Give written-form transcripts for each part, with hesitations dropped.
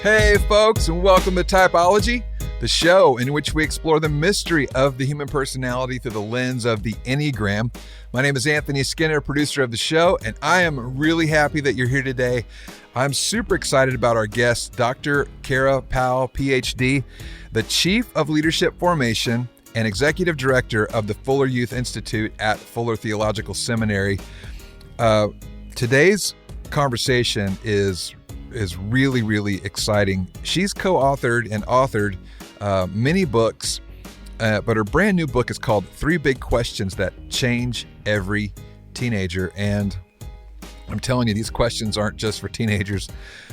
Hey folks, and welcome to Typology, the show in which we explore the mystery of the human personality through the lens of the Enneagram. My name is Anthony Skinner, producer of the show, and I am really happy that you're here today. I'm super excited about our guest, Dr. Kara Powell, PhD, the Chief of Leadership Formation and Executive Director of the Fuller Youth Institute at Fuller Theological Seminary. Today's conversation is really, really exciting. She's co-authored and authored many books, but her brand new book is called 3 Big Questions That Change Every Teenager. And I'm telling you, these questions aren't just for teenagers,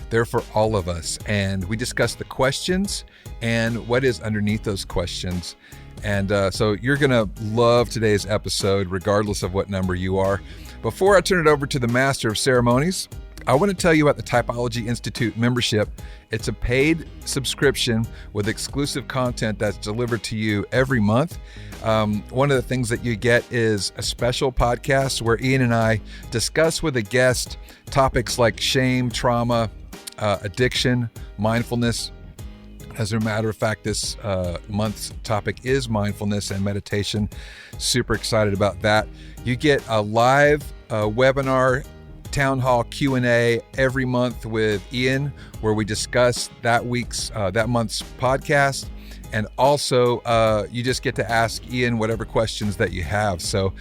they're for all of us. And we discuss the questions and what is underneath those questions. And so you're going to love today's episode, regardless of what number you are. Before I turn it over to the Master of Ceremonies, I want to tell you about the Typology Institute membership. It's a paid subscription with exclusive content that's delivered to you every month. One of the things that you get is a special podcast where Ian and I discuss with a guest topics like shame, trauma, addiction, mindfulness. As a matter of fact, this month's topic is mindfulness and meditation. Super excited about that. You get a live webinar town hall Q&A every month with Ian, where we discuss that month's podcast. And also, you just get to ask Ian whatever questions that you have. So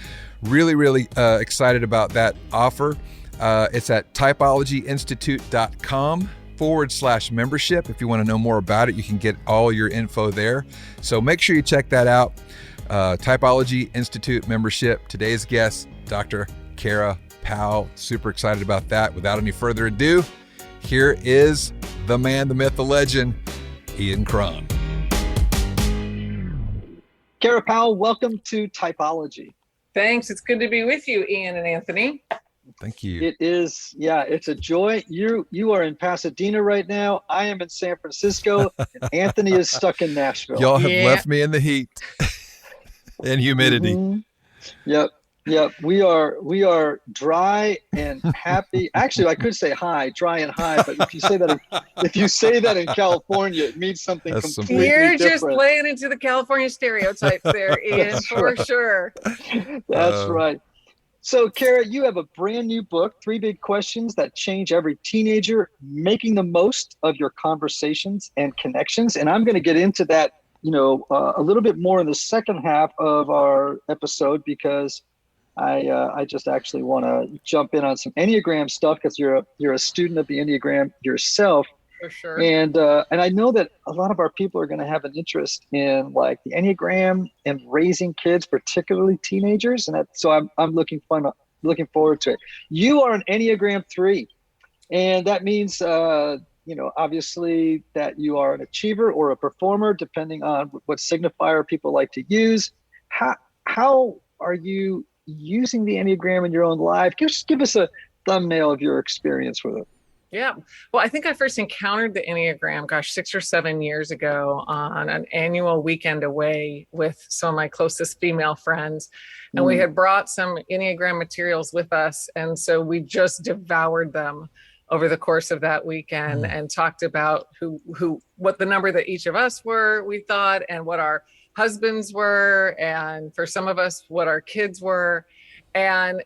really excited about that offer. It's at typologyinstitute.com/membership. If you want to know more about it, you can get all your info there. So make sure you check that out. Typology Institute membership. Today's guest, Dr. Kara Powell. Super excited about that. Without any further ado, here is the man, the myth, the legend, Ian Cron. Kara Powell, welcome to Typology. Thanks. It's good to be with you, Ian and Anthony. Thank you. It is, it's a joy. You are in Pasadena right now. I am in San Francisco. And Anthony is stuck in Nashville. Y'all have left me in the heat and humidity. Mm-hmm. Yep. We are dry and happy. Actually, I could say dry and high, but if you say that in California, it means something completely different. You're just playing into the California stereotypes there, Ian, for sure. That's right. So, Kara, you have a brand new book, 3 Big Questions That Change Every Teenager, making the most of your conversations and connections. And I'm going to get into that, a little bit more in the second half of our episode, because I just actually want to jump in on some Enneagram stuff, because you're a student of the Enneagram yourself. For sure. And I know that a lot of our people are going to have an interest in like the Enneagram and raising kids, particularly teenagers. And so I'm looking forward to it. You are an Enneagram 3, and that means obviously that you are an achiever or a performer, depending on what signifier people like to use. How are you using the Enneagram in your own life? Just give us a thumbnail of your experience with it. Yeah. Well, I think I first encountered the Enneagram, 6 or 7 years ago on an annual weekend away with some of my closest female friends. And we had brought some Enneagram materials with us. And so we just devoured them over the course of that weekend and talked about what the number that each of us were, we thought, and what our husbands were, and for some of us, what our kids were. And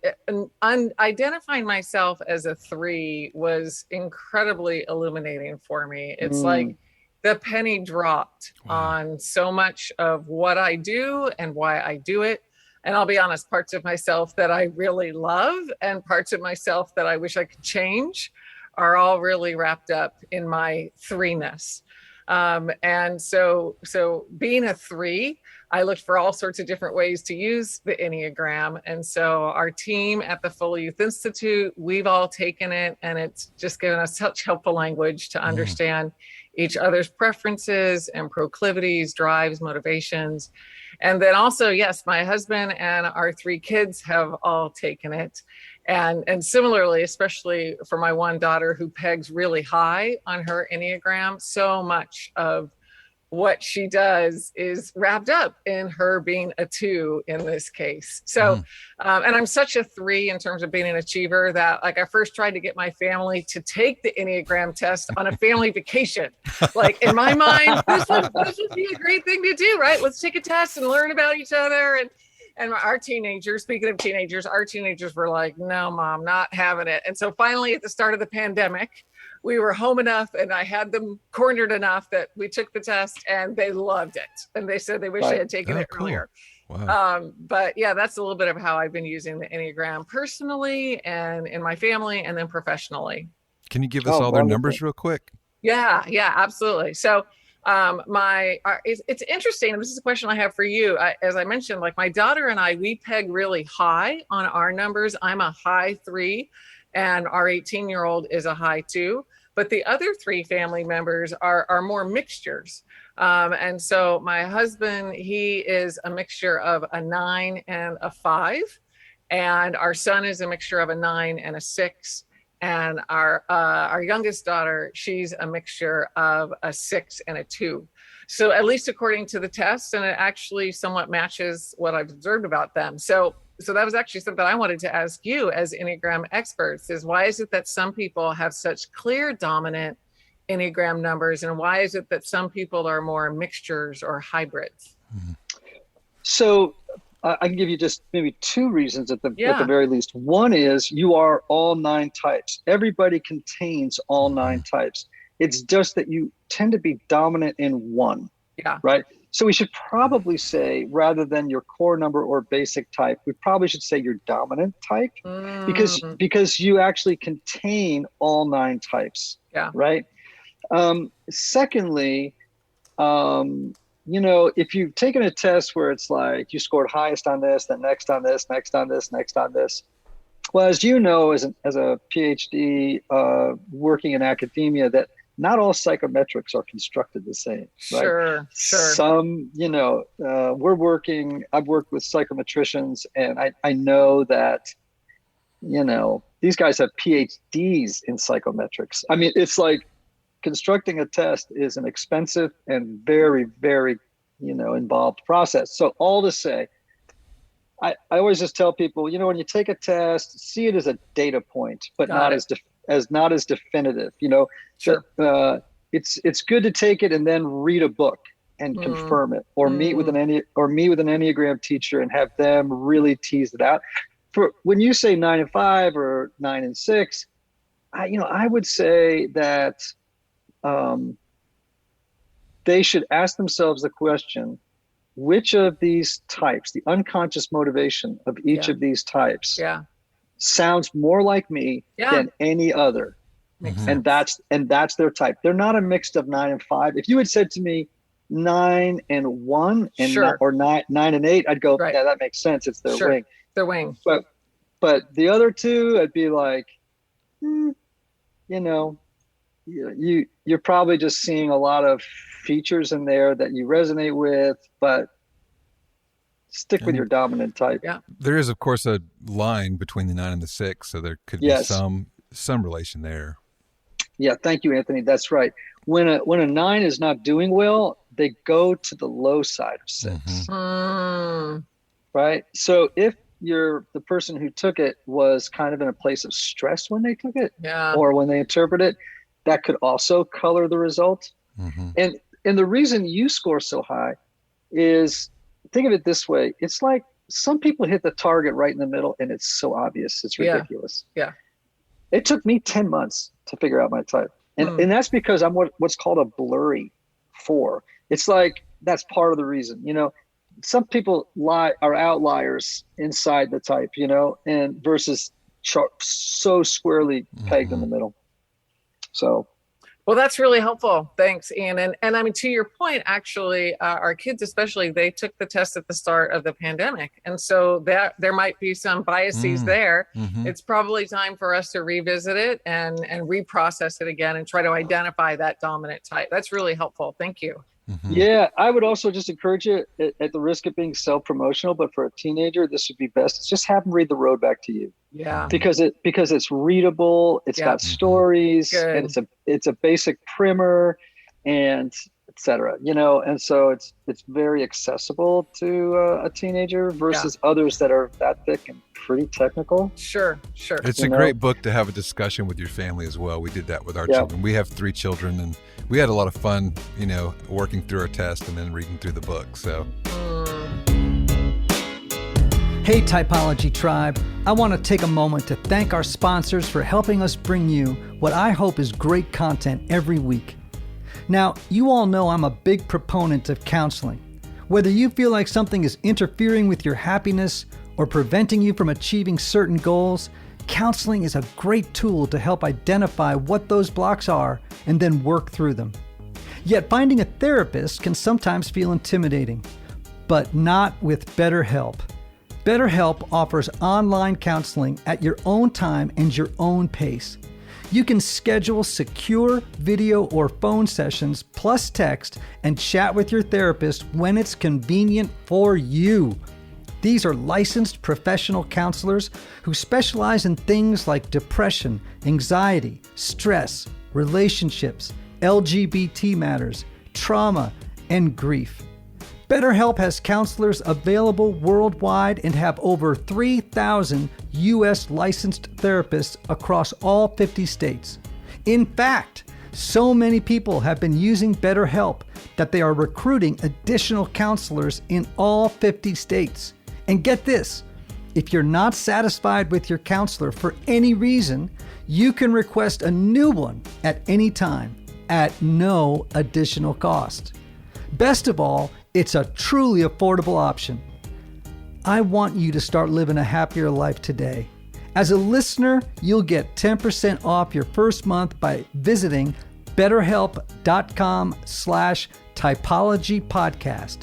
identifying myself as a 3 was incredibly illuminating for me. It's like the penny dropped on so much of what I do and why I do it. And I'll be honest, parts of myself that I really love and parts of myself that I wish I could change are all really wrapped up in my 3-ness. And so being a 3, I looked for all sorts of different ways to use the Enneagram. And so our team at the Fuller Youth Institute, we've all taken it, and it's just given us such helpful language to understand each other's preferences and proclivities, drives, motivations. And then also, yes, my husband and our 3 kids have all taken it. And similarly, especially for my one daughter who pegs really high on her Enneagram, so much of what she does is wrapped up in her being a 2 in this case. So, and I'm such a 3 in terms of being an achiever that like I first tried to get my family to take the Enneagram test on a family vacation. Like in my mind, this would be a great thing to do, right? Let's take a test and learn about each other. And our teenagers, speaking of teenagers, our teenagers were like, no, Mom, not having it. And so finally at the start of the pandemic, we were home enough and I had them cornered enough that we took the test and they loved it. And they said they wish they had taken it earlier. Wow. But yeah, that's a little bit of how I've been using the Enneagram personally and in my family and then professionally. Can you give us all their numbers real quick? Yeah, absolutely. So it's interesting. This is a question I have for you. As I mentioned, like my daughter and I, we peg really high on our numbers. I'm a high 3 and our 18-year-old is a high 2. But the other 3 family members are more mixtures. And so my husband, he is a mixture of a 9 and a 5. And our son is a mixture of a 9 and a 6. And our youngest daughter, she's a mixture of a 6 and a 2. So at least according to the test, and it actually somewhat matches what I've observed about them. So that was actually something I wanted to ask you as Enneagram experts is why is it that some people have such clear dominant Enneagram numbers, and why is it that some people are more mixtures or hybrids? So I can give you just maybe 2 reasons at the very least. One is you are all 9 types. Everybody contains all 9 types. It's just that you tend to be dominant in one. Yeah. Right. So we should probably say, rather than your core number or basic type, we probably should say your dominant type because you actually contain all 9 types. Yeah. Right. Secondly, if you've taken a test where it's like you scored highest on this, then next on this, next on this, next on this. Well, as you know, as a PhD working in academia, that not all psychometrics are constructed the same. Right? Sure. Some, I've worked with psychometricians, and I know that, these guys have PhDs in psychometrics. I mean, it's like constructing a test is an expensive and very, very, involved process. So all to say, I always just tell people, when you take a test, see it as a data point, but not as definitive. Sure. It's good to take it and then read a book and confirm it, or meet with an Enneagram teacher and have them really tease it out. For when you say 9 and 5 or 9 and 6, I would say that they should ask themselves the question, which of these types, the unconscious motivation of each of these types sounds more like me than any other. And that's their type. They're not a mix of 9 and 5. If you had said to me 9 and 1 and or 9 and 8, I'd go, yeah, that makes sense. It's their wing. Their wing. But the other 2, I'd be like, you're probably just seeing a lot of features in there that you resonate with, but stick with your dominant type. Yeah. There is, of course, a line between the 9 and the 6, so there could be some relation there. Yeah, thank you, Anthony. That's right. When a 9 is not doing well, they go to the low side of 6. Right? So if the person who took it was kind of in a place of stress when they took it, or when they interpret it, that could also color the result. And the reason you score so high is, think of it this way. It's like some people hit the target right in the middle and it's so obvious. It's ridiculous. Yeah. It took me 10 months to figure out my type. And that's because I'm what's called a blurry 4. It's like, that's part of the reason, some people are outliers inside the type, and versus so squarely pegged in the middle. So. Well, that's really helpful. Thanks, Ian. And I mean, to your point, actually, our kids especially, they took the test at the start of the pandemic. And so there might be some biases there. It's probably time for us to revisit it and reprocess it again and try to identify that dominant type. That's really helpful. Thank you. Yeah, I would also just encourage you, at the risk of being self-promotional, but for a teenager, this would be best. Is just have them read the road back to you. Yeah. Because it's readable, it's got stories, and it's a basic primer, and cetera, and so it's very accessible to a teenager versus others that are that thick and pretty technical. Sure. It's a great book to have a discussion with your family as well. We did that with our children. We have 3 children, and we had a lot of fun, working through our test and then reading through the book. So. Hey, Typology Tribe. I want to take a moment to thank our sponsors for helping us bring you what I hope is great content every week. Now, you all know I'm a big proponent of counseling. Whether you feel like something is interfering with your happiness or preventing you from achieving certain goals, counseling is a great tool to help identify what those blocks are and then work through them. Yet finding a therapist can sometimes feel intimidating, but not with BetterHelp. BetterHelp offers online counseling at your own time and your own pace. You can schedule secure video or phone sessions plus text and chat with your therapist when it's convenient for you. These are licensed professional counselors who specialize in things like depression, anxiety, stress, relationships, LGBT matters, trauma, and grief. BetterHelp has counselors available worldwide and have over 3,000 U.S. licensed therapists across all 50 states. In fact, so many people have been using BetterHelp that they are recruiting additional counselors in all 50 states. And get this, if you're not satisfied with your counselor for any reason, you can request a new one at any time at no additional cost. Best of all, it's a truly affordable option. I want you to start living a happier life today. As a listener, you'll get 10% off your first month by visiting betterhelp.com/typologypodcast.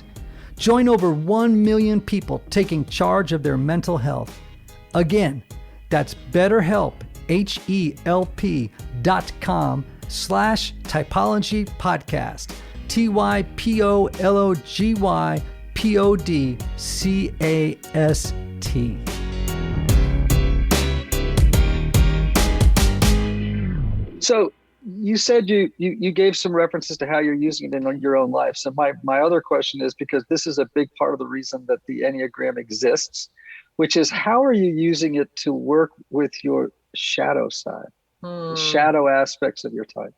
Join over 1 million people taking charge of their mental health. Again, that's BetterHelp, HELP.com/typologypodcast. TYPOLOGYPODCAST. So you said you gave some references to how you're using it in your own life. So my other question is, because this is a big part of the reason that the Enneagram exists, which is how are you using it to work with your shadow side, the shadow aspects of your type?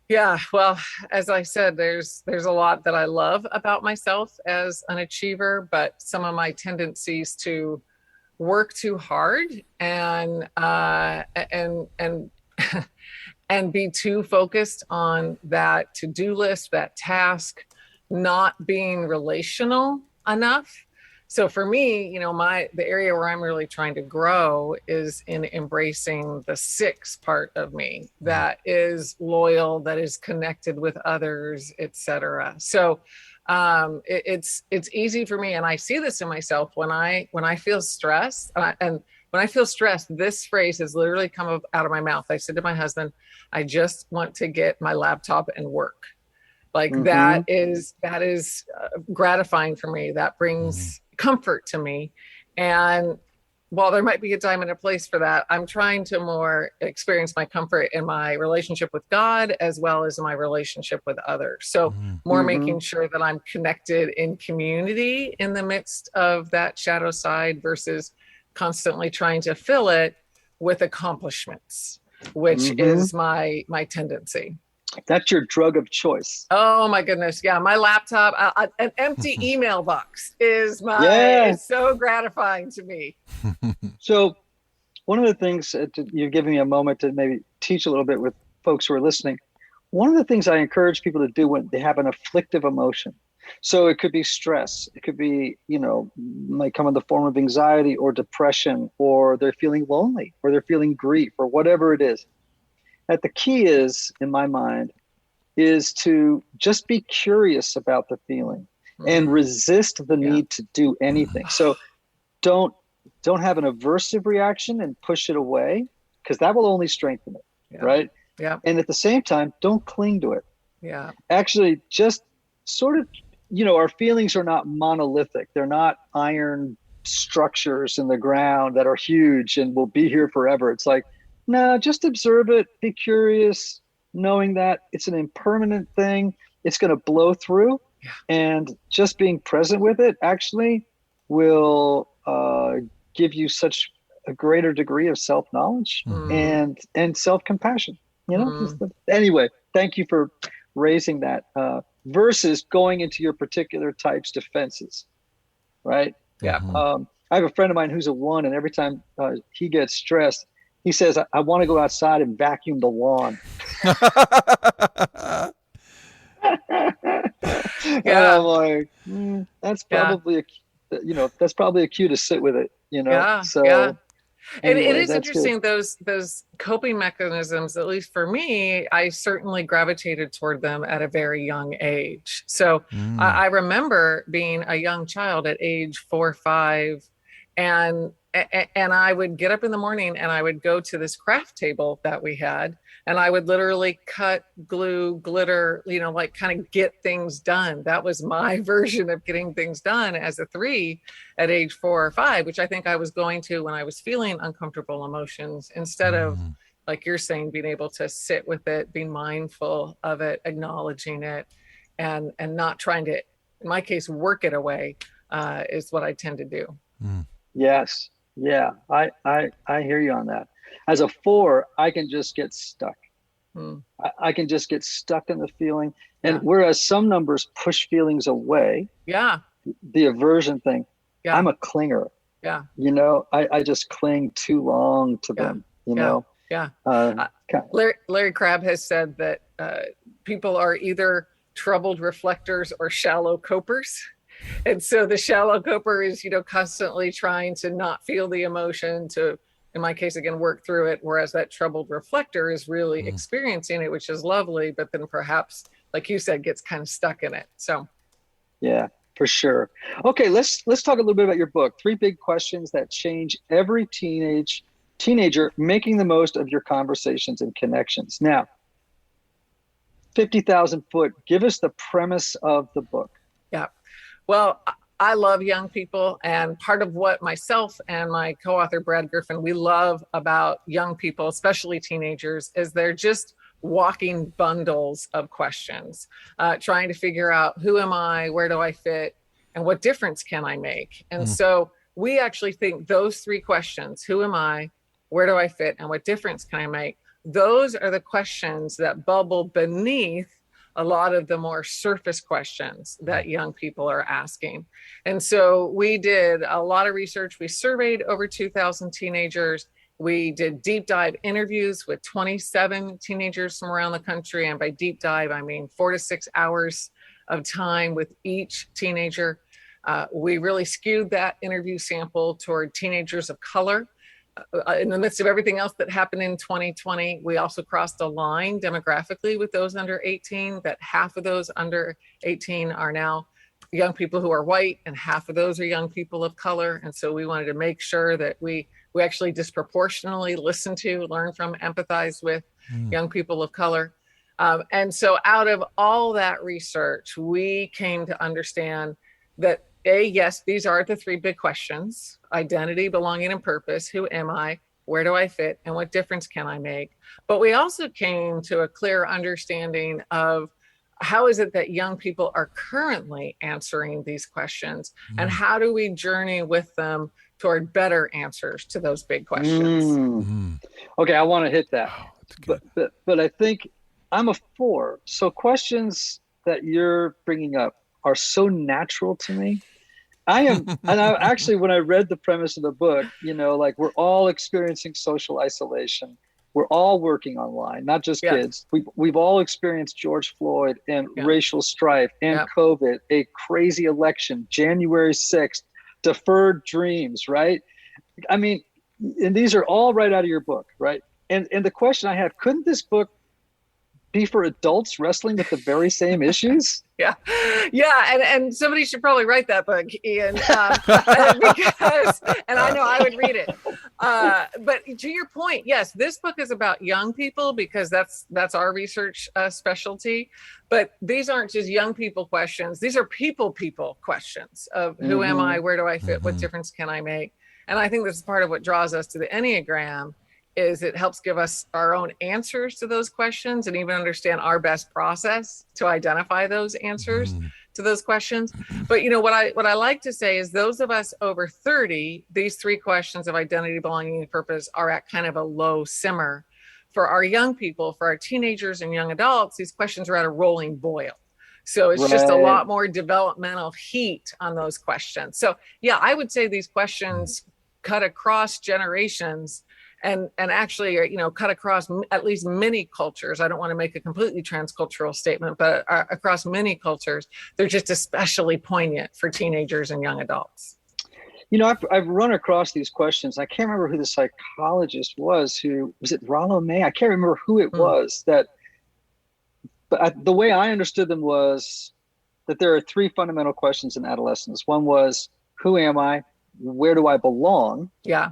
Yeah, well, as I said, there's a lot that I love about myself as an achiever, but some of my tendencies to work too hard and and be too focused on that to-do list, that task, not being relational enough. So for me, the area where I'm really trying to grow is in embracing the 6 part of me that is loyal, that is connected with others, etc. So it's easy for me, and I see this in myself when I feel stressed, and when I feel stressed, this phrase has literally come out of my mouth. I said to my husband, I just want to get my laptop and work. Like that is gratifying for me. That brings comfort to me. And while there might be a time and a place for that, I'm trying to more experience my comfort in my relationship with God as well as my relationship with others. So more making sure that I'm connected in community in the midst of that shadow side versus constantly trying to fill it with accomplishments, which is my tendency. That's your drug of choice. Oh my goodness. Yeah. My laptop, an empty email box is is so gratifying to me. So one of the things you're giving me a moment to maybe teach a little bit with folks who are listening. One of the things I encourage people to do when they have an afflictive emotion. So it could be stress. It could be, might come in the form of anxiety or depression, or they're feeling lonely, or they're feeling grief, or whatever it is. That the key is, in my mind, is to just be curious about the feeling and resist the need to do anything. So don't have an aversive reaction and push it away, because that will only strengthen it, right? Yeah. And at the same time, don't cling to it. Yeah. Actually, just sort of, our feelings are not monolithic. They're not iron structures in the ground that are huge and will be here forever. It's like, no, just observe it, be curious, knowing that it's an impermanent thing. It's going to blow through. Yeah. And just being present with it actually will give you such a greater degree of self-knowledge and self-compassion. Anyway, thank you for raising that versus going into your particular type's defenses, right? Yeah. I have a friend of mine who's a 1, and every time he gets stressed, he says, I want to go outside and vacuum the lawn. And I'm like, that's probably that's probably a cue to sit with it, Anyway, it is that's interesting, good. those coping mechanisms, at least for me, I certainly gravitated toward them at a very young age. So I remember being a young child at age 4 or 5, and I would get up in the morning and I would go to this craft table that we had, and I would literally cut, glue, glitter, like kind of get things done. That was my version of getting things done as a 3 at age 4 or 5, which I think I was going to when I was feeling uncomfortable emotions, instead of, like you're saying, being able to sit with it, be mindful of it, acknowledging it, and not trying to, in my case, work it away is what I tend to do. Yes. Yeah. I hear you on that. As a 4, I can just get stuck. I can just get stuck in the feeling. And whereas some numbers push feelings away, the aversion thing, I'm a clinger. Yeah. I just cling too long to them, Larry Crabb has said that people are either troubled reflectors or shallow copers. And so the shallow coper is, constantly trying to not feel the emotion, to, in my case, again, work through it. Whereas that troubled reflector is really experiencing it, which is lovely, but then perhaps, like you said, gets kind of stuck in it. So. Yeah, for sure. Okay. Let's talk a little bit about your book, 3 Big Questions That Change Every Teenager, Making the Most of Your Conversations and Connections. Now, 50,000 foot, give us the premise of the book. Yeah. Well, I love young people, and part of what myself and my co-author Brad Griffin, we love about young people, especially teenagers, is they're just walking bundles of questions, trying to figure out, who am I, where do I fit, and what difference can I make? And so we actually think those 3 questions, who am I, where do I fit, and what difference can I make, those are the questions that bubble beneath a lot of the more surface questions that young people are asking. And so we did a lot of research. We surveyed over 2,000 teenagers. We did deep dive interviews with 27 teenagers from around the country. And by deep dive, I mean 4 to 6 hours of time with each teenager. We really skewed that interview sample toward teenagers of color. In the midst of everything else that happened in 2020, we also crossed a line demographically with those under 18, that half of those under 18 are now young people who are white, and half of those are young people of color. And so we wanted to make sure that we actually disproportionately listen to, learn from, empathize with young people of color. And so out of all that research, we came to understand that yes, these are the 3 big questions: identity, belonging, and purpose. Who am I? Where do I fit? And what difference can I make? But we also came to a clear understanding of how is it that young people are currently answering these questions, and how do we journey with them toward better answers to those big questions? Okay, I want to hit that. Oh, but I think I'm a 4. So questions that you're bringing up are so natural to me. And I actually, when I read the premise of the book, like, we're all experiencing social isolation. We're all working online, not just kids. We've all experienced George Floyd and racial strife and COVID, a crazy election, January 6th, deferred dreams, right? I mean, and these are all right out of your book, right? And the question I have, couldn't this book be for adults wrestling with the very same issues? Yeah. And somebody should probably write that book, Ian, because, and I know I would read it. But to your point, yes, this book is about young people because that's our research specialty. But these aren't just young people questions. These are people questions of who am I? Where do I fit? What difference can I make? And I think this is part of what draws us to the Enneagram is it helps give us our own answers to those questions and even understand our best process to identify those answers to those questions. But what I like to say is those of us over 30, these three questions of identity, belonging, and purpose are at kind of a low simmer. For our young people, for our teenagers and young adults, these questions are at a rolling boil. So it's just a lot more developmental heat on those questions. So yeah, I would say these questions cut across generations and actually, cut across at least many cultures. I don't want to make a completely transcultural statement, but across many cultures, they're just especially poignant for teenagers and young adults. I've run across these questions. I can't remember who the psychologist was. Who was it? Rollo May? I can't remember who it was. But the way I understood them was that there are three fundamental questions in adolescence. One was, who am I? Where do I belong? Yeah.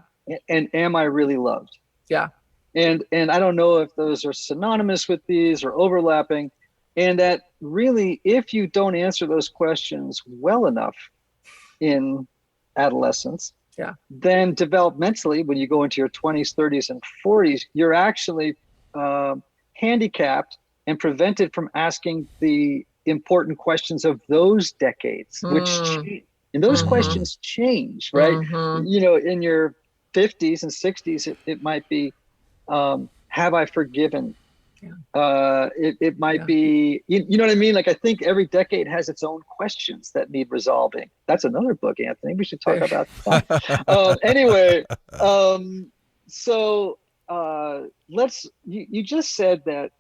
And am I really loved? Yeah. And I don't know if those are synonymous with these or overlapping. And that really, if you don't answer those questions well enough in adolescence, then developmentally, when you go into your 20s, 30s, and 40s, you're actually handicapped and prevented from asking the important questions of those decades, and those questions change, right? In your 50s and 60s, it might be, have I forgiven? It might be, you know what I mean? Like, I think every decade has its own questions that need resolving. That's another book, Anthony. We should talk about that. Anyway, so you just said that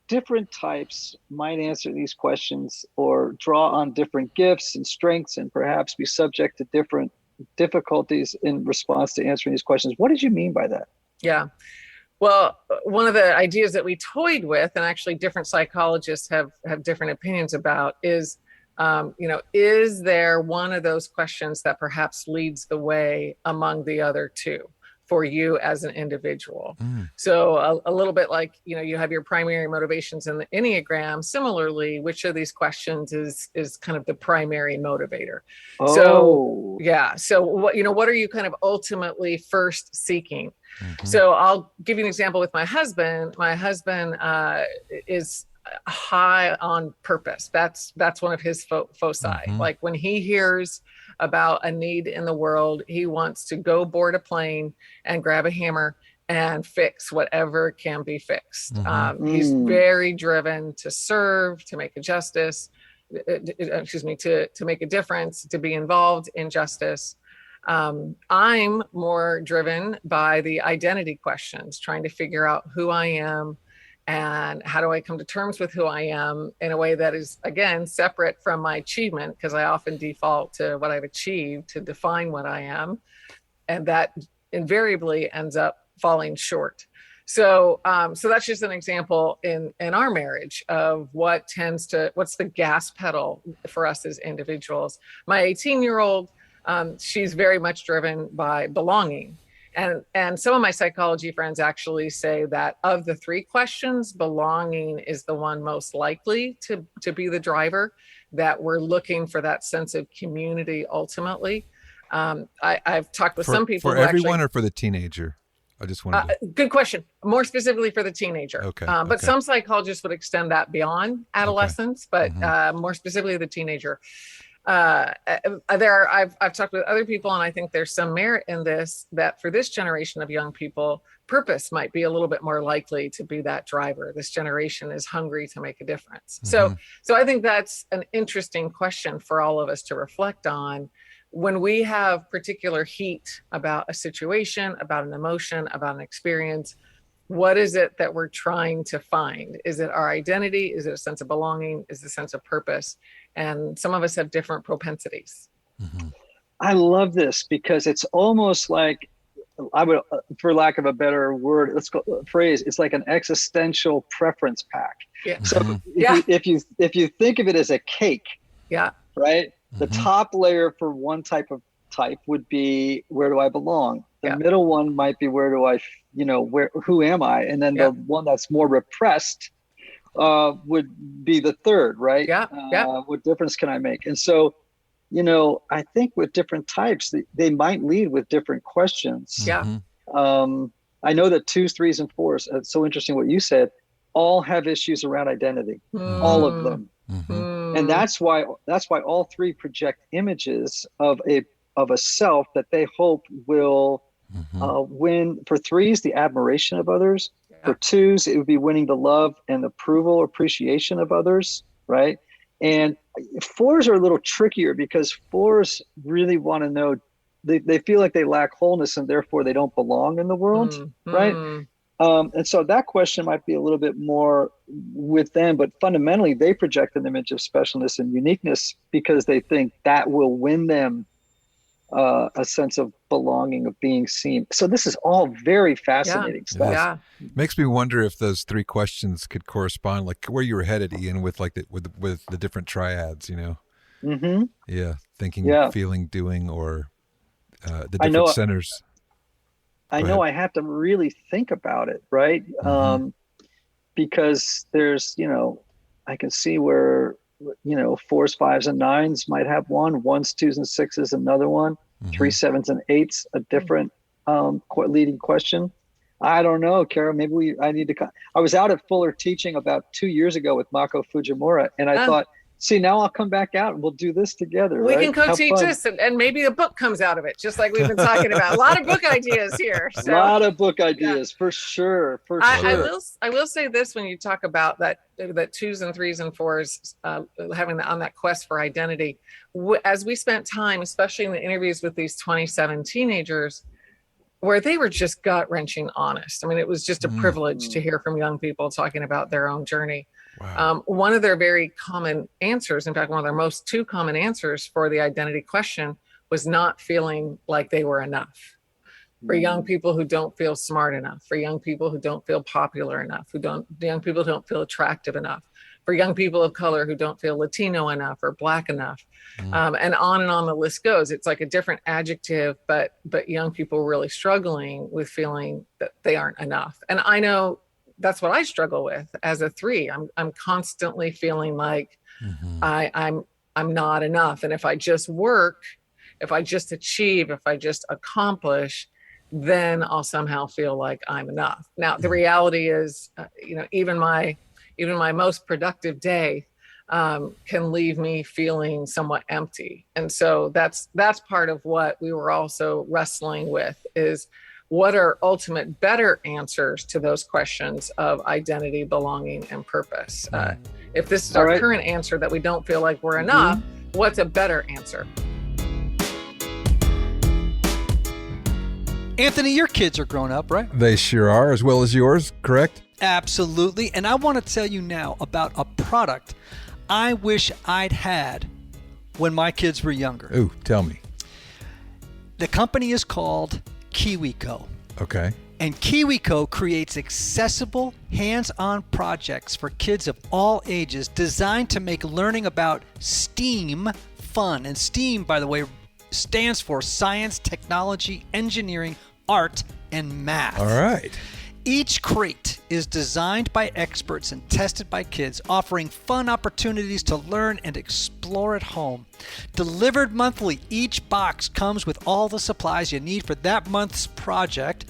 different types might answer these questions or draw on different gifts and strengths and perhaps be subject to different difficulties in response to answering these questions. What did you mean by that? Yeah. Well, one of the ideas that we toyed with, and actually different psychologists have different opinions about, is, is there one of those questions that perhaps leads the way among the other two for you as an individual? So a little bit like, you have your primary motivations in the Enneagram. Similarly, which of these questions is kind of the primary motivator? So what are you kind of ultimately first seeking? So I'll give you an example with my husband. My husband is high on purpose. That's one of his foci. Like, when he hears about a need in the world, he wants to go board a plane and grab a hammer and fix whatever can be fixed. He's very driven to serve, to make a to make a difference, to be involved in justice. I'm more driven by the identity questions, trying to figure out who I am and how do I come to terms with who I am in a way that is, again, separate from my achievement, because I often default to what I've achieved to define what I am. And that invariably ends up falling short. So that's just an example in our marriage of what's the gas pedal for us as individuals. My 18-year-old, she's very much driven by belonging. And some of my psychology friends actually say that of the three questions, belonging is the one most likely to be the driver, that we're looking for that sense of community ultimately. I've talked with some people. For everyone or for the teenager? I just wanted to... Good question. More specifically for the teenager. Okay. But some psychologists would extend that beyond adolescence, but more specifically the teenager. I've talked with other people, and I think there's some merit in this, that for this generation of young people, purpose might be a little bit more likely to be that driver. This generation is hungry to make a difference. So I think that's an interesting question for all of us to reflect on. When we have particular heat about a situation, about an emotion, about an experience, what is it that we're trying to find? Is it our identity? Is it a sense of belonging? Is it a sense of purpose? And some of us have different propensities. I love this because it's almost like, I would, for lack of a better word, phrase, it's like an existential preference pack. Yeah. So if you think of it as a cake, right? The top layer for one type would be, where do I belong? The middle one might be, where do I, who am I? And then the one that's more repressed would be the third, right? What difference can I make? And so, I think with different types, they might lead with different questions. I know that 2s, 3s, and 4s, it's so interesting what you said, all have issues around identity, all of them. And that's why all 3 project images of a self that they hope will win. For 3s, the admiration of others. For 2s, it would be winning the love and approval, appreciation of others, right? And 4s are a little trickier because 4s really want to know, they feel like they lack wholeness and therefore they don't belong in the world, right? And so that question might be a little bit more with them, but fundamentally they project an image of specialness and uniqueness because they think that will win them a sense of belonging, of being seen. So this is all very fascinating stuff. Yeah. Makes me wonder if those 3 questions could correspond, like where you were headed, Ian, with like with the different triads, you know? Yeah, thinking, feeling, doing, or the different centers. I know I have to really think about it, right? Because there's, I can see where, 4s, 5s, and 9s might have one, 1s, 2s, and 6s, another one, 3s, 7s, and 8s, a different leading question. I don't know, Kara, maybe I need to, I was out at Fuller teaching about 2 years ago with Mako Fujimura, and I thought, see, now I'll come back out and we'll do this together. We right? can co-teach this, and maybe a book comes out of it, just like we've been talking about. A lot of book ideas here. So, a lot of book ideas, for sure. I will say this when you talk about that 2s and 3s and 4s having on that quest for identity. As we spent time, especially in the interviews with these 27 teenagers, where they were just gut-wrenching honest. I mean, it was just a privilege to hear from young people talking about their own journey. Wow. One of their very common answers, in fact, one of their most 2 common answers for the identity question was not feeling like they were enough. For young people who don't feel smart enough, for young people who don't feel popular enough, young people who don't feel attractive enough, for young people of color who don't feel Latino enough or Black enough, and on the list goes. It's like a different adjective, but young people really struggling with feeling that they aren't enough. And I know that's what I struggle with as a 3. I'm constantly feeling like I'm not enough. And if I just work, if I just achieve, if I just accomplish, then I'll somehow feel like I'm enough. Now, the reality is, even my most productive day can leave me feeling somewhat empty. And so that's part of what we were also wrestling with is, what are ultimate better answers to those questions of identity, belonging, and purpose? If this is our current answer that we don't feel like we're enough, what's a better answer? Anthony, your kids are grown up, right? They sure are, as well as yours, correct? Absolutely. And I want to tell you now about a product I wish I'd had when my kids were younger. Ooh, tell me. The company is called KiwiCo. Okay. And KiwiCo creates accessible, hands-on projects for kids of all ages designed to make learning about STEAM fun. And STEAM, by the way, stands for science, technology, engineering, art, and math. All right. Each crate is designed by experts and tested by kids, offering fun opportunities to learn and explore at home. Delivered monthly, each box comes with all the supplies you need for that month's project.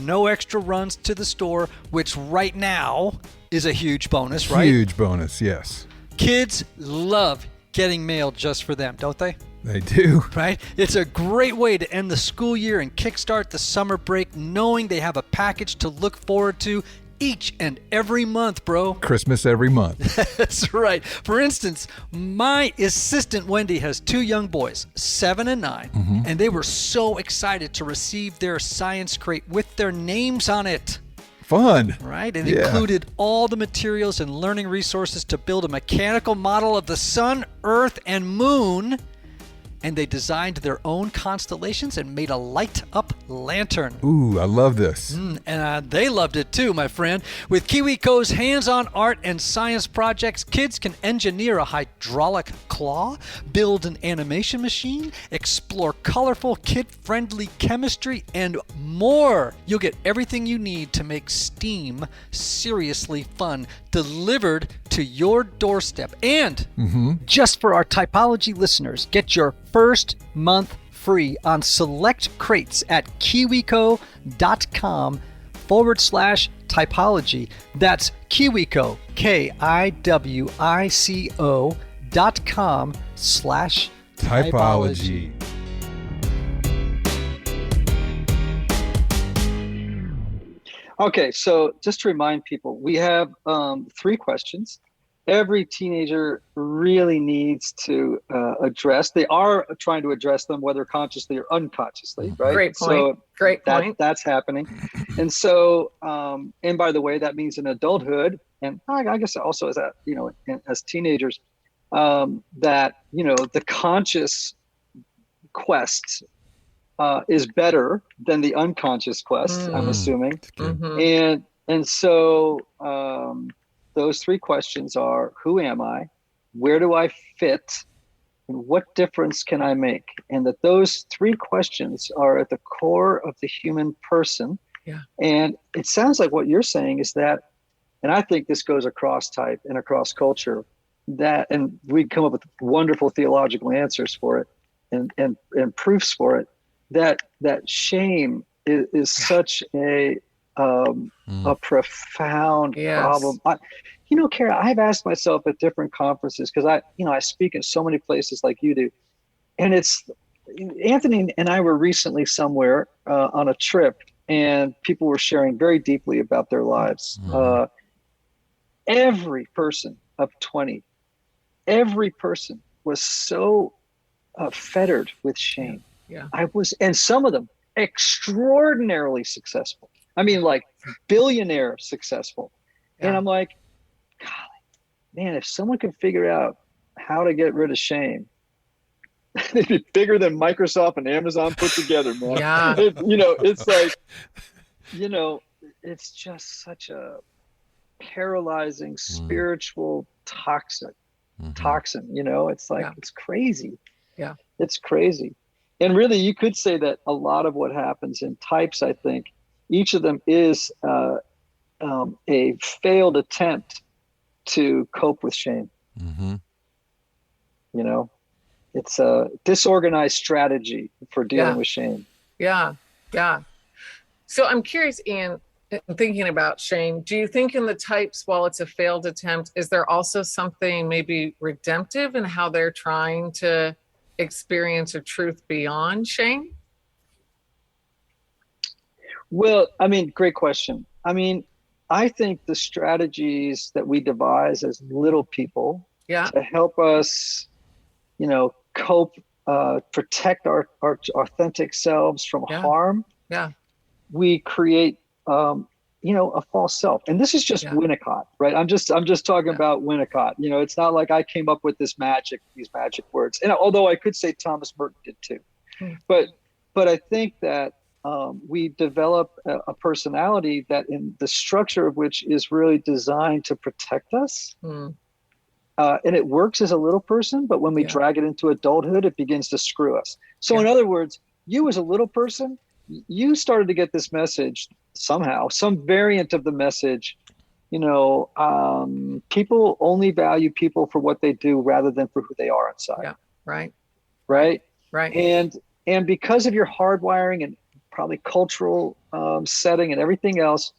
No extra runs to the store, which right now is a huge bonus, right? Huge bonus, yes. Kids love getting mail just for them, don't they? They do. Right? It's a great way to end the school year and kickstart the summer break knowing they have a package to look forward to each and every month, bro. Christmas every month. That's right. For instance, my assistant Wendy has 2 young boys, 7 and 9, and they were so excited to receive their science crate with their names on it. Fun. Right? It included all the materials and learning resources to build a mechanical model of the sun, earth, and moon. And they designed their own constellations and made a light-up lantern. Ooh, I love this. And they loved it too, my friend. With KiwiCo's hands-on art and science projects, kids can engineer a hydraulic claw, build an animation machine, explore colorful, kid-friendly chemistry, and more. You'll get everything you need to make STEAM seriously fun, delivered to your doorstep. And just for our Typology listeners, get your first month free on select crates at kiwico.com kiwico.com/typology. That's Kiwico, KIWICO.com/typology. Okay, so just to remind people, we have 3 questions. Every teenager really needs to address. They are trying to address them, whether consciously or unconsciously, right? Great point. So Great point. That's happening. And so, and by the way, that means in adulthood, and I guess also as that, as teenagers, that, the conscious quest is better than the unconscious quest, I'm assuming. Mm-hmm. And so those 3 questions are, who am I? Where do I fit? And what difference can I make? And that those 3 questions are at the core of the human person. Yeah. And it sounds like what you're saying is that, and I think this goes across type and across culture, that, and we come up with wonderful theological answers for it and proofs for it, that shame is such a profound problem. Kara, I've asked myself at different conferences, because I speak in so many places like you do, and it's Anthony and I were recently somewhere on a trip, and people were sharing very deeply about their lives. Every person of 20, every person was so fettered with shame. Yeah. And some of them extraordinarily successful. I mean, like billionaire successful. Yeah. And I'm like, golly, man, if someone could figure out how to get rid of shame, they'd be bigger than Microsoft and Amazon put together, man. Yeah. It's like, it's just such a paralyzing spiritual toxin. It's like, it's crazy. Yeah. It's crazy. And really, you could say that a lot of what happens in types, I think, each of them is a failed attempt to cope with shame. It's a disorganized strategy for dealing with shame. Yeah. So I'm curious, Ian, thinking about shame, do you think in the types, while it's a failed attempt, is there also something maybe redemptive in how they're trying to experience a truth beyond shame? Well, great question. I think the strategies that we devise as little people to help us, cope, protect our authentic selves from harm. Yeah. We create, a false self. And this is just Winnicott, right? I'm just talking about Winnicott. It's not like I came up with these magic words. And although I could say Thomas Merton did too, but I think that we develop a personality that in the structure of which is really designed to protect us. And it works as a little person, but when we drag it into adulthood, it begins to screw us. So in other words, you as a little person, you started to get this message somehow, some variant of the message, people only value people for what they do rather than for who they are inside. Yeah. Right. And because of your hardwiring and probably cultural setting and everything else,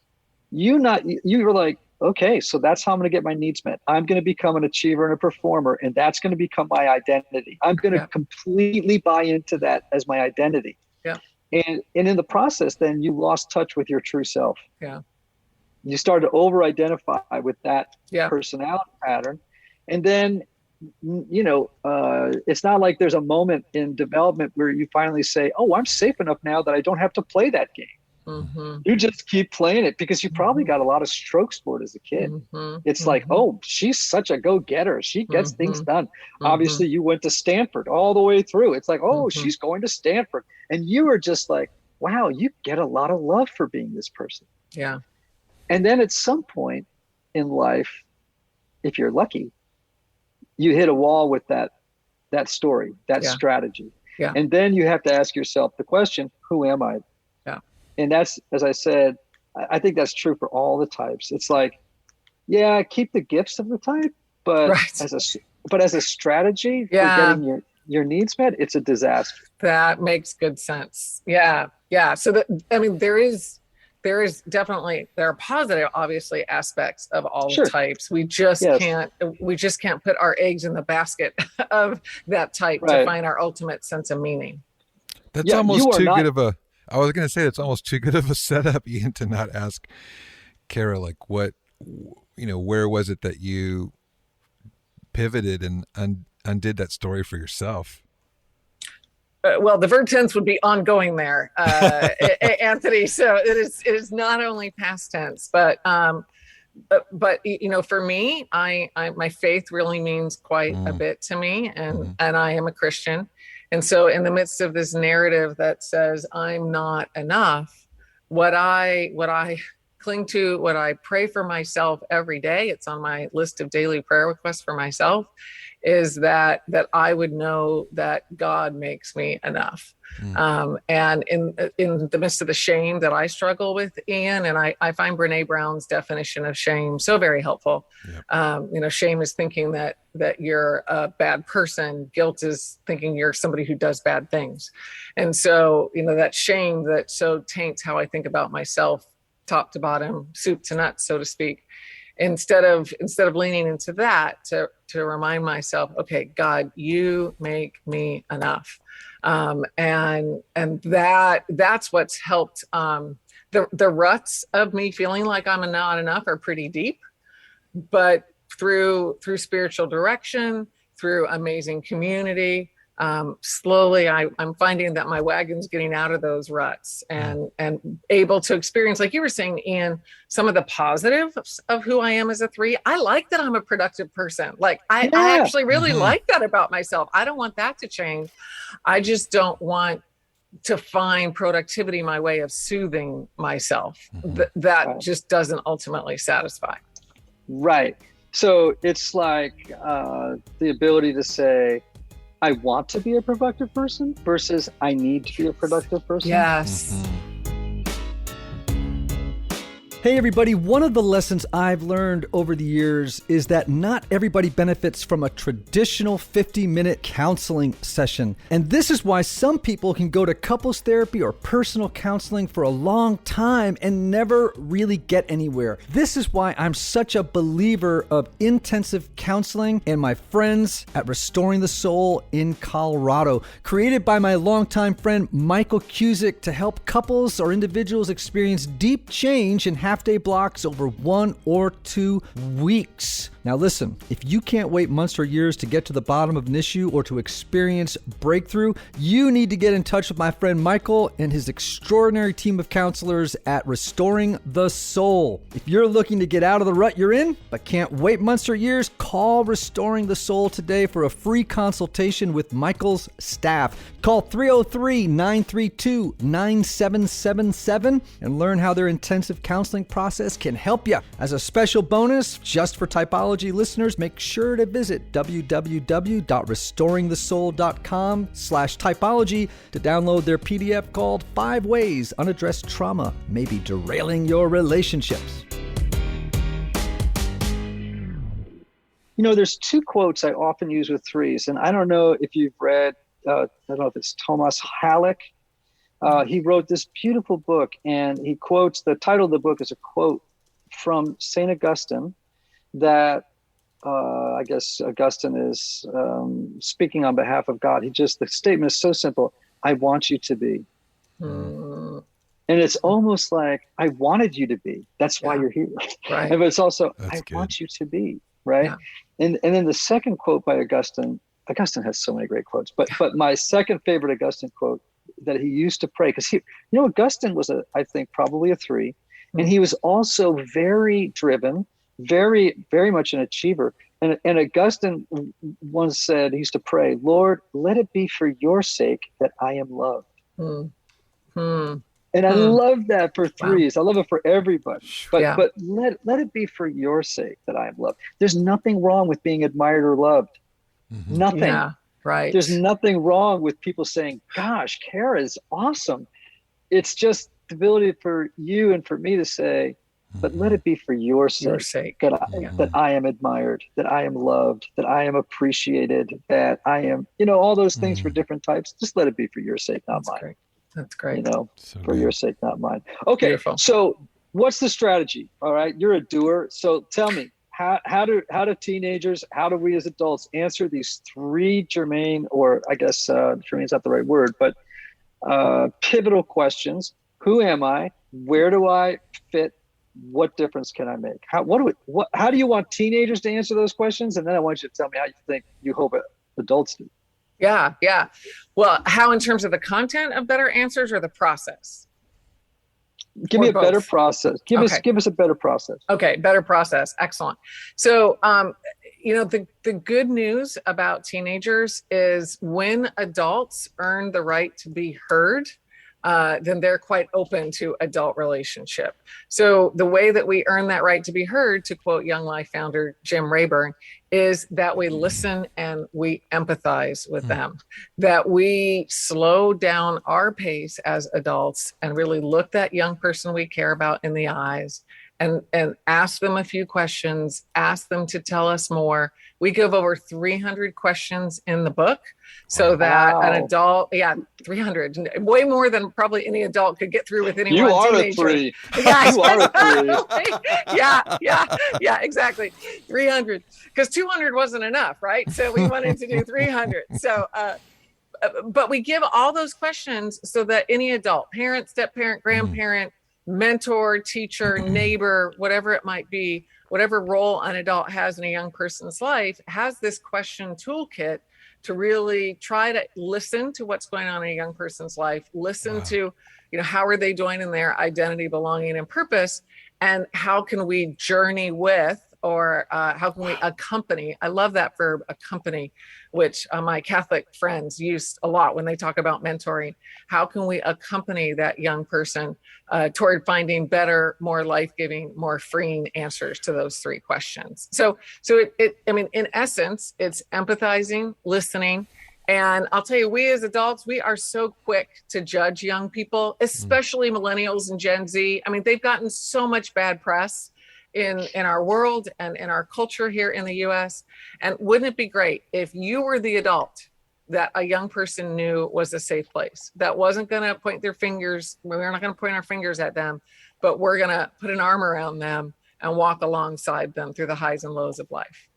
you were like, okay, so that's how I'm going to get my needs met. I'm going to become an achiever and a performer, and that's going to become my identity. I'm going to completely buy into that as my identity. Yeah. And in the process, then you lost touch with your true self. Yeah. You started to over-identify with that personality pattern. And then, it's not like there's a moment in development where you finally say, oh, I'm safe enough now that I don't have to play that game. You just keep playing it because you probably got a lot of strokes for it as a kid. It's like, oh, she's such a go-getter. She gets things done. Obviously, you went to Stanford all the way through. It's like, oh, she's going to Stanford. And you were just like, wow, you get a lot of love for being this person. Yeah. And then at some point in life, if you're lucky, you hit a wall with that story, that strategy. Yeah. And then you have to ask yourself the question, who am I? Yeah. And that's, as I said, I think that's true for all the types. It's like, keep the gifts of the type, but as a strategy for getting your needs met, it's a disaster. That makes good sense. Yeah. So there is there are positive, obviously, aspects of all Sure. the types. We just can't put our eggs in the basket of that type to find our ultimate sense of meaning. That's almost too good of a, I was going to say, it's almost too good of a setup, Ian, to not ask Kara, like, what, where was it that you pivoted and undid that story for yourself? Well, the verb tense would be ongoing there, Anthony. So it is not only past tense, but for me, my faith really means quite a bit to me, and I am a Christian, and so in the midst of this narrative that says I'm not enough, what I cling to, what I pray for myself every day, it's on my list of daily prayer requests for myself, is that I would know that God makes me enough. And in the midst of the shame that I struggle with, Ian, and I find Brene Brown's definition of shame so very helpful. Yep. Shame is thinking that you're a bad person. Guilt is thinking you're somebody who does bad things. And so, that shame that so taints how I think about myself, top to bottom, soup to nuts, so to speak. Instead of leaning into that, to remind myself, okay, God, you make me enough, and that's what's helped. The ruts of me feeling like I'm not enough are pretty deep, but through spiritual direction, through amazing community, slowly I'm finding that my wagon's getting out of those ruts and able to experience, like you were saying, Ian, some of the positives of who I am as a 3. I like that I'm a productive person. Like I actually really like that about myself. I don't want that to change. I just don't want to find productivity my way of soothing myself. That just doesn't ultimately satisfy. Right. So it's like the ability to say, I want to be a productive person versus I need to be a productive person. Yes. Hey everybody, one of the lessons I've learned over the years is that not everybody benefits from a traditional 50-minute counseling session. And this is why some people can go to couples therapy or personal counseling for a long time and never really get anywhere. This is why I'm such a believer of intensive counseling and my friends at Restoring the Soul in Colorado, created by my longtime friend Michael Cusick to help couples or individuals experience deep change in half-day blocks over 1 or 2 weeks. Now listen, if you can't wait months or years to get to the bottom of an issue or to experience breakthrough, you need to get in touch with my friend Michael and his extraordinary team of counselors at Restoring the Soul. If you're looking to get out of the rut you're in, but can't wait months or years, call Restoring the Soul today for a free consultation with Michael's staff. Call 303-932-9777 and learn how their intensive counseling process can help you. As a special bonus, just for Typology listeners, make sure to visit www.restoringthesoul.com/typology to download their PDF called 5 Ways Unaddressed Trauma May Be Derailing Your Relationships. There's 2 quotes I often use with 3s, and I don't know if you've read, I don't know if it's Thomas Halleck. He wrote this beautiful book, and he quotes, the title of the book is a quote from St. Augustine that I guess Augustine is speaking on behalf of God. The statement is so simple: I want you to be. And it's almost like, I wanted you to be. That's why you're here. Right. But it's also, I want you to be. Right. Yeah. And then the second quote by Augustine has so many great quotes, but my second favorite Augustine quote that he used to pray, because Augustine was I think probably a 3, and he was also very driven, very, very much an achiever. And Augustine once said, he used to pray, Lord, let it be for your sake that I am loved. And I love that for 3s. Wow. I love it for everybody. But let it be for your sake that I am loved. There's nothing wrong with being admired or loved. Nothing. Yeah, right. There's nothing wrong with people saying, gosh, Kara is awesome. It's just the ability for you and for me to say, but let it be for your sake, that I am admired, that I am loved, that I am appreciated, that I am, all those things for different types. Just let it be for your sake, not mine. Great. That's great. So for your sake, not mine. Okay. Beautiful. So what's the strategy? All right. You're a doer. So tell me, how do teenagers, how do we as adults answer these three germane, or I guess germane is not the right word, but pivotal questions? Who am I? Where do I fit? What difference can I make? How do you want teenagers to answer those questions? And then I want you to tell me how you hope adults do. Yeah. Well, how in terms of the content of better answers or the process? Give me a better process. Give us a better process. Okay, better process. Excellent. So, the good news about teenagers is when adults earn the right to be heard, then they're quite open to adult relationship. So the way that we earn that right to be heard, to quote Young Life founder Jim Rayburn, is that we listen and we empathize with them, that we slow down our pace as adults and really look that young person we care about in the eyes and ask them a few questions, ask them to tell us more. We give over 300 questions in the book so that an adult, 300, way more than probably any adult could get through with any one teenager. You are a 3. Yeah, exactly. 300, because 200 wasn't enough, right? So we wanted to do 300. So, but we give all those questions so that any adult, parent, step-parent, grandparent, mentor, teacher, neighbor, whatever it might be, whatever role an adult has in a young person's life, has this question toolkit to really try to listen to what's going on in a young person's life, listen to, how are they doing in their identity, belonging, and purpose, and how can we journey with, or how can we accompany? I love that verb, accompany, which my Catholic friends use a lot when they talk about mentoring. How can we accompany that young person toward finding better, more life-giving, more freeing answers to those three questions? So in essence, it's empathizing, listening. And I'll tell you, we as adults, we are so quick to judge young people, especially millennials and Gen Z. I mean, they've gotten so much bad press in our world and in our culture here in the US. And wouldn't it be great if you were the adult that a young person knew was a safe place, that wasn't going to point their fingers, we're not going to point our fingers at them, but we're going to put an arm around them and walk alongside them through the highs and lows of life.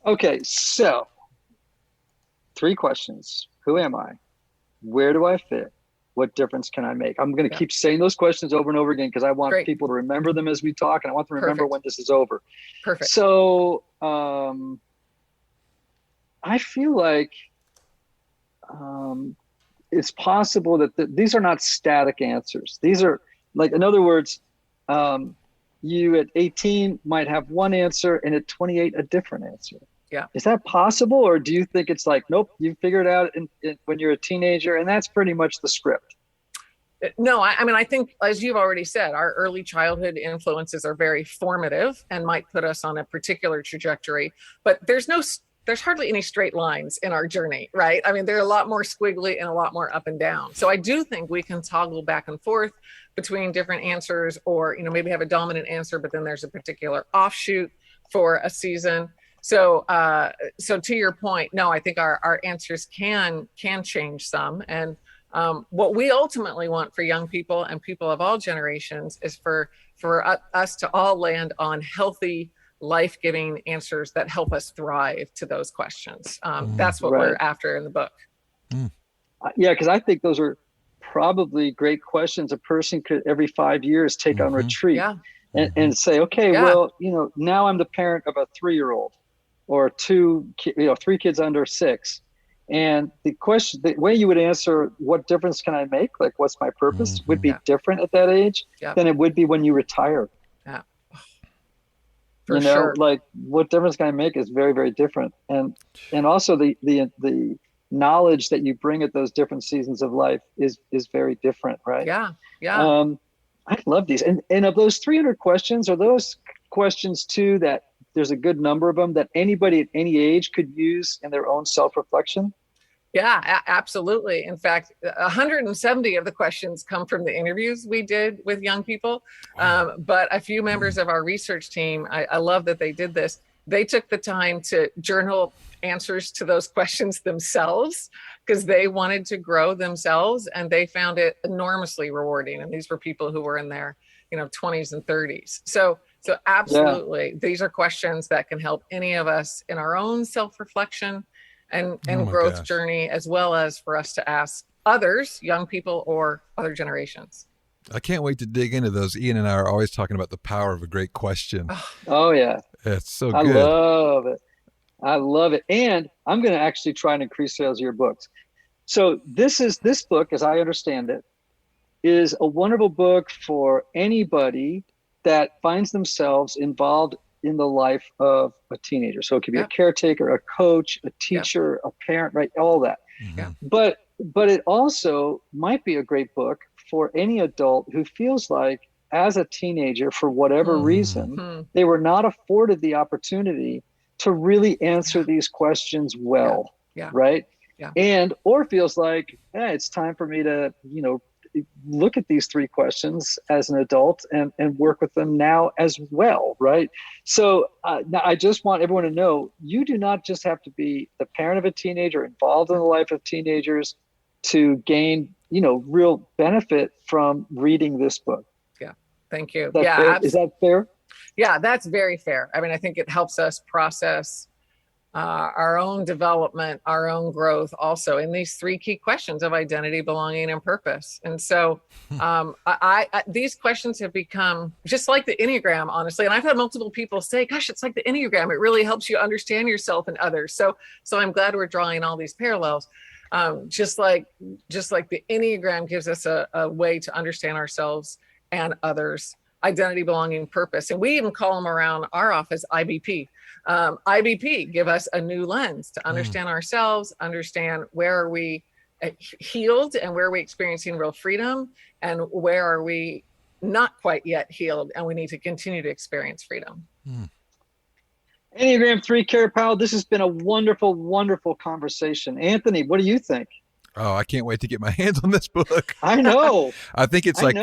Okay, so 3 questions. Who am I? Where do I fit? What difference can I make? I'm going to keep saying those questions over and over again because I want people to remember them as we talk, and I want them to remember when this is over. Perfect. So I feel like it's possible that these are not static answers. These are, like, in other words, you at 18 might have one answer and at 28 a different answer. Yeah. Is that possible? Or do you think it's like, nope, you figure it out when you're a teenager and that's pretty much the script? No, I think, as you've already said, our early childhood influences are very formative and might put us on a particular trajectory, but there's hardly any straight lines in our journey, right? I mean, they're a lot more squiggly and a lot more up and down. So I do think we can toggle back and forth between different answers, or, maybe have a dominant answer, but then there's a particular offshoot for a season. So to your point, no, I think our answers can change some. And what we ultimately want for young people and people of all generations is for us to all land on healthy, life-giving answers that help us thrive to those questions. That's what we're after in the book. Yeah, because I think those are probably great questions a person could every 5 years take on retreat and say, okay, well, now I'm the parent of a 3-year-old or 3 kids under 6. And the way you would answer, what difference can I make? Like, what's my purpose, would be different at that age than it would be when you retire. Yeah. Like, what difference can I make is very, very different. And also the knowledge that you bring at those different seasons of life is very different, right? Yeah. I love these. And of those 300 questions, are those questions too that there's a good number of them that anybody at any age could use in their own self-reflection? Yeah, absolutely. In fact, 170 of the questions come from the interviews we did with young people. But a few members of our research team, I love that they did this. they took the time to journal answers to those questions themselves because they wanted to grow themselves, and they found it enormously rewarding. And these were people who were in their, 20s and 30s. So absolutely, these are questions that can help any of us in our own self-reflection and growth journey, as well as for us to ask others, young people or other generations. I can't wait to dig into those. Ian and I are always talking about the power of a great question. Oh yeah. It's so good. I love it. And I'm going to actually try and increase sales of your books. So this book, as I understand it, is a wonderful book for anybody that finds themselves involved in the life of a teenager. So it could be a caretaker, a coach, a teacher, a parent, right? All that. Yeah. But it also might be a great book for any adult who feels like, as a teenager, for whatever reason, they were not afforded the opportunity to really answer these questions well, right? Yeah. And or feels like, it's time for me to, look at these 3 questions as an adult and work with them now as well, right? So now I just want everyone to know, you do not just have to be the parent of a teenager, involved in the life of teenagers, to gain, real benefit from reading this book. Yeah. Thank you. Is that fair? Yeah, that's very fair. I mean, I think it helps us process our own development, our own growth also in these 3 key questions of identity, belonging, and purpose. And so these questions have become just like the Enneagram, honestly. And I've had multiple people say, gosh, it's like the Enneagram. It really helps you understand yourself and others. So I'm glad we're drawing all these parallels. Just like the Enneagram gives us a way to understand ourselves and others, identity, belonging, purpose. And we even call them around our office IBP. IBP give us a new lens to understand ourselves, understand where are we healed and where are we experiencing real freedom, and where are we not quite yet healed and we need to continue to experience freedom. Enneagram 3 Care Powell, this has been a wonderful, wonderful conversation. Anthony, what do you think? Oh, I can't wait to get my hands on this book. I know. I think it's like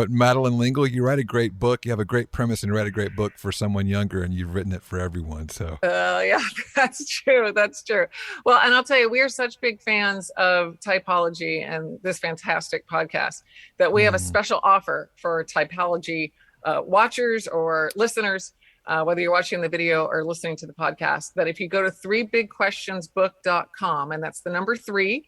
Madeline L'Engle. You write a great book. You have a great premise and write a great book for someone younger, and you've written it for everyone. So, yeah, that's true. That's true. Well, and I'll tell you, we are such big fans of Typology and this fantastic podcast that we have a special offer for Typology watchers or listeners, whether you're watching the video or listening to the podcast, that if you go to 3bigquestionsbook.com, and that's the number 3,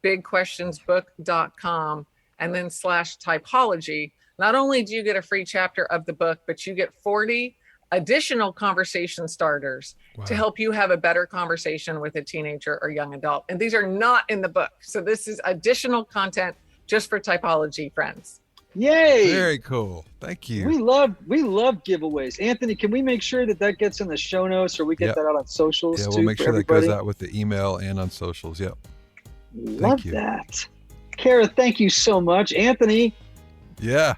bigquestionsbook.com, and then /typology, not only do you get a free chapter of the book, but you get 40 additional conversation starters to help you have a better conversation with a teenager or young adult. And these are not in the book. So this is additional content just for Typology friends. Yay! Very cool. Thank you. We love giveaways. Anthony, can we make sure that gets in the show notes, or we get that out on socials too? Yeah, we'll make sure that goes out with the email and on socials. Yep. Love that. Kara, thank you so much. Anthony. Yeah.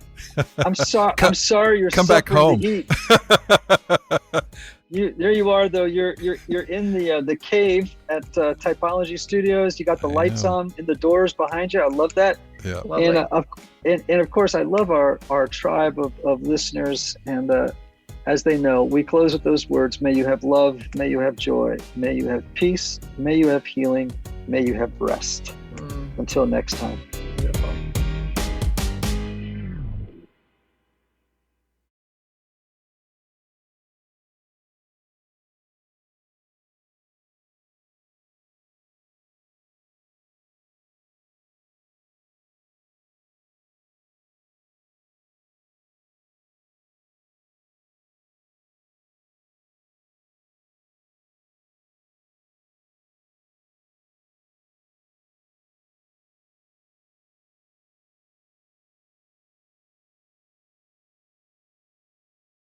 I'm sorry you're come back home. The heat. There you are though. You're in the cave at Typology Studios. You got the lights on in the doors behind you. I love that. Yeah. And of course I love our tribe of listeners, and as they know, we close with those words: may you have love, may you have joy, may you have peace, may you have healing, may you have rest. Until next time.